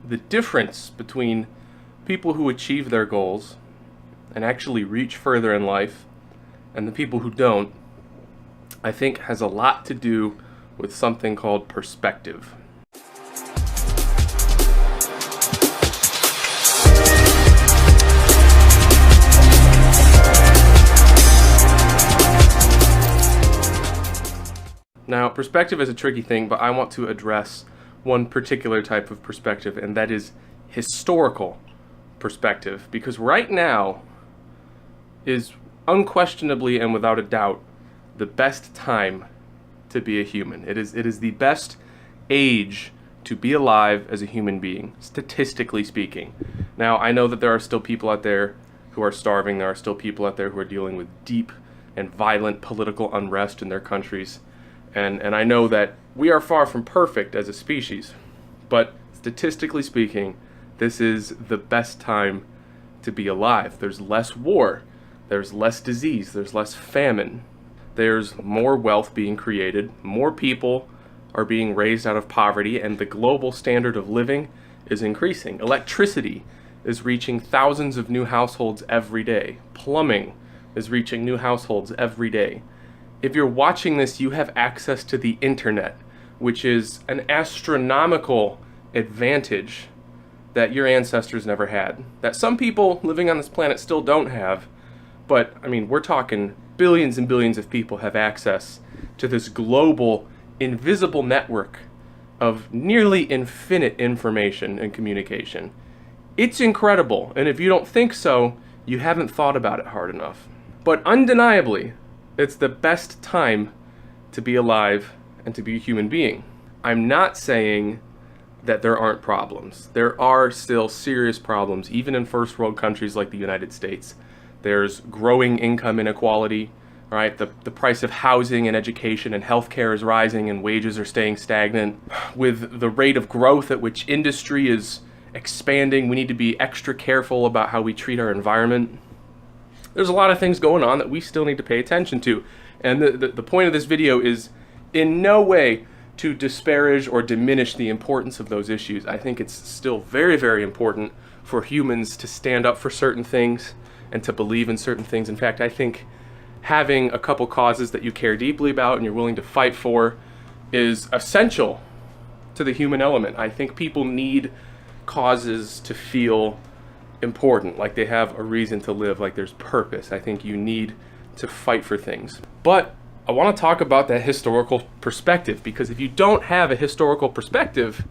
the difference between people who achieve their goals and actually reach further in life and the people who don't, I think has a lot to do with something called perspective. Now, perspective is a tricky thing, but I want to address one particular type of perspective, and that is historical perspective, because right now is unquestionably and without a doubt the best time to be a human. It is the best age to be alive as a human being, statistically speaking. Now, I know that there are still people out there who are starving. There are still people out there who are dealing with deep and violent political unrest in their countries. And I know that we are far from perfect as a species, but statistically speaking, this is the best time to be alive. There's less war, there's less disease, there's less famine, there's more wealth being created, more people are being raised out of poverty, and the global standard of living is increasing. Electricity is reaching thousands of new households every day. Plumbing is reaching new households every day. If you're watching this, you have access to the internet, which is an astronomical advantage that your ancestors never had, that some people living on this planet still don't have. But, I mean, we're talking billions and billions of people have access to this global, invisible network of nearly infinite information and communication. It's incredible, and if you don't think so, you haven't thought about it hard enough. But undeniably, it's the best time to be alive and to be a human being. I'm not saying that there aren't problems. There are still serious problems, even in first world countries like the United States. There's growing income inequality, right? The price of housing and education and healthcare is rising and wages are staying stagnant. With the rate of growth at which industry is expanding, we need to be extra careful about how we treat our environment. There's a lot of things going on that we still need to pay attention to. And the point of this video is in no way to disparage or diminish the importance of those issues. I think it's still very, very important for humans to stand up for certain things and to believe in certain things. In fact, I think having a couple causes that you care deeply about and you're willing to fight for is essential to the human element. I think people need causes to feel important, like they have a reason to live, like there's purpose. I think you need to fight for things. But I want to talk about that historical perspective, because if you don't have a historical perspective,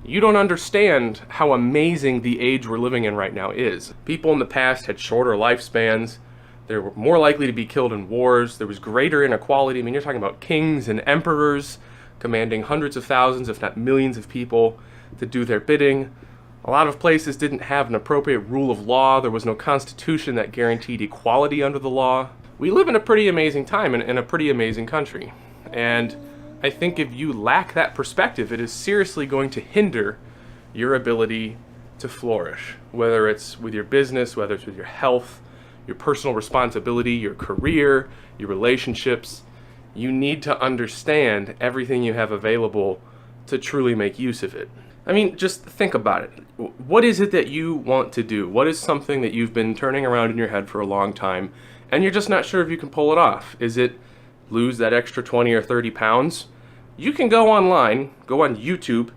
you don't understand how amazing the age we're living in right now is. People in the past had shorter lifespans. They were more likely to be killed in wars. There was greater inequality. I mean, you're talking about kings and emperors commanding hundreds of thousands, if not millions of people to do their bidding. A lot of places didn't have an appropriate rule of law. There was no constitution that guaranteed equality under the law. We live in a pretty amazing time in a pretty amazing country. And I think if you lack that perspective, it is seriously going to hinder your ability to flourish, whether it's with your business, whether it's with your health, your personal responsibility, your career, your relationships. You need to understand everything you have available to truly make use of it. I mean, just think about it. What is it that you want to do? What is something that you've been turning around in your head for a long time, and you're just not sure if you can pull it off? Is it lose that extra 20 or 30 pounds? You can go online, go on YouTube.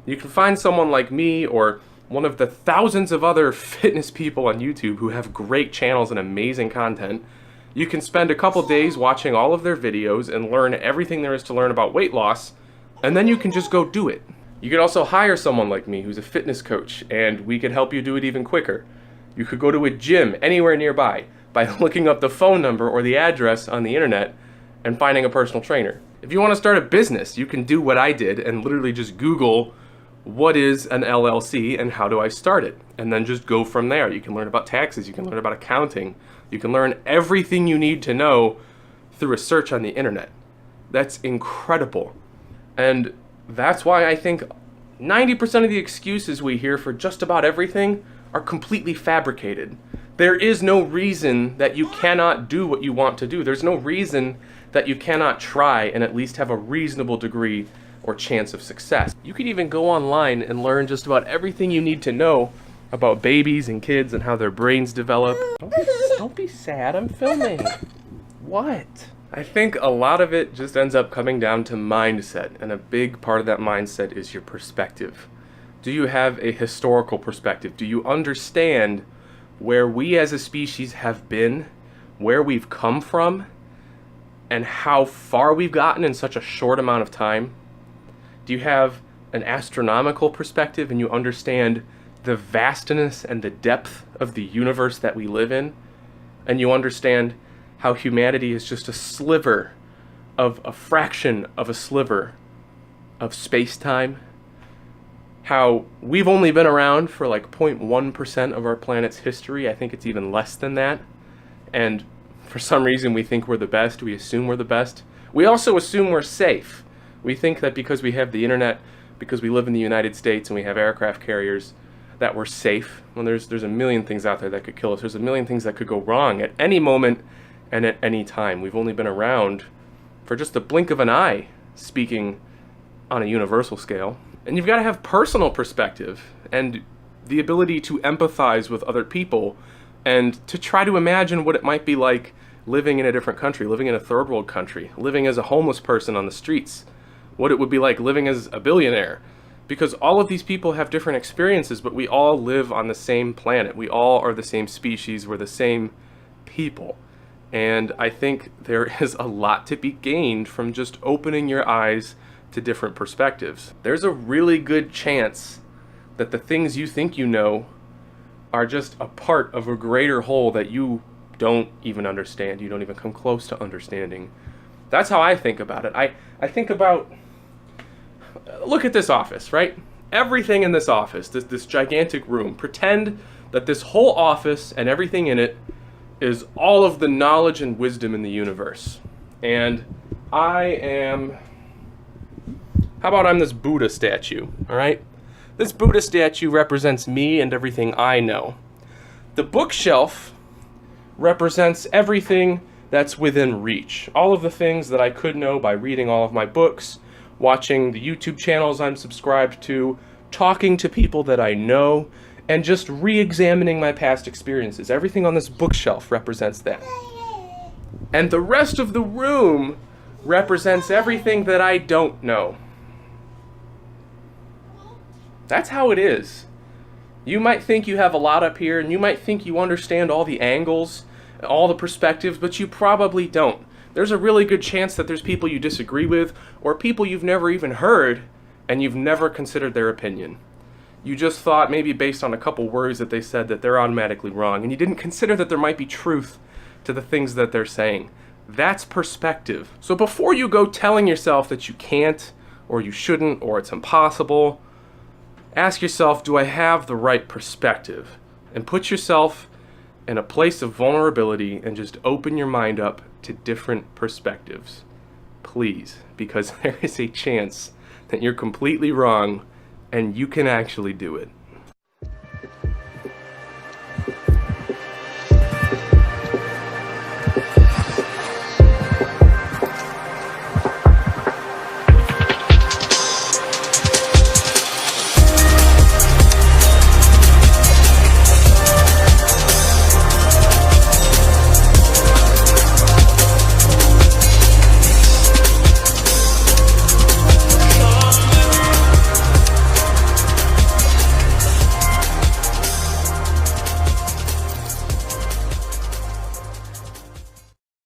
You can find someone like me or one of the thousands of other fitness people on YouTube who have great channels and amazing content. You can spend a couple days watching all of their videos and learn everything there is to learn about weight loss, and then you can just go do it. You could also hire someone like me who's a fitness coach, and we could help you do it even quicker. You could go to a gym anywhere nearby by looking up the phone number or the address on the internet and finding a personal trainer. If you want to start a business, you can do what I did and literally just Google what is an LLC and how do I start it, and then just go from there. You can learn about taxes, you can learn about accounting, you can learn everything you need to know through a search on the internet. That's incredible. And that's why I think 90% of the excuses we hear for just about everything are completely fabricated. There is no reason that you cannot do what you want to do. There's no reason that you cannot try and at least have a reasonable degree or chance of success. You could even go online and learn just about everything you need to know about babies and kids and how their brains develop. Don't be sad, I'm filming. What? I think a lot of it just ends up coming down to mindset, and a big part of that mindset is your perspective. Do you have a historical perspective? Do you understand where we as a species have been, where we've come from, and how far we've gotten in such a short amount of time? Do you have an astronomical perspective and you understand the vastness and the depth of the universe that we live in? And you understand how humanity is just a sliver of a fraction of a sliver of space-time? How we've only been around for like 0.1% of our planet's history. I think it's even less than that. And for some reason we think we're the best. We assume we're the best. We also assume we're safe. We think that because we have the internet, because we live in the United States and we have aircraft carriers, that we're safe. When there's a million things out there that could kill us. There's a million things that could go wrong at any moment and at any time. We've only been around for just the blink of an eye, speaking on a universal scale. And you've got to have personal perspective and the ability to empathize with other people and to try to imagine what it might be like living in a different country, living in a third world country, living as a homeless person on the streets, what it would be like living as a billionaire. Because all of these people have different experiences, but we all live on the same planet. We all are the same species. We're the same people. And I think there is a lot to be gained from just opening your eyes to different perspectives. There's a really good chance that the things you think you know are just a part of a greater whole that you don't even understand. You don't even come close to understanding. That's how I think about it. I think about, look at this office, right? Everything in this office, this gigantic room, pretend that this whole office and everything in it is all of the knowledge and wisdom in the universe. And I am, how about I'm this Buddha statue, all right? This Buddha statue represents me and everything I know. The bookshelf represents everything that's within reach. All of the things that I could know by reading all of my books, watching the YouTube channels I'm subscribed to, talking to people that I know, and just re-examining my past experiences. Everything on this bookshelf represents that. And the rest of the room represents everything that I don't know. That's how it is. You might think you have a lot up here, and you might think you understand all the angles, all the perspectives, but you probably don't. There's a really good chance that there's people you disagree with, or people you've never even heard, and you've never considered their opinion. You just thought, maybe based on a couple words that they said, that they're automatically wrong, and you didn't consider that there might be truth to the things that they're saying. That's perspective. So before you go telling yourself that you can't, or you shouldn't, or it's impossible, ask yourself, do I have the right perspective? And put yourself in a place of vulnerability and just open your mind up to different perspectives. Please, because there is a chance that you're completely wrong and you can actually do it.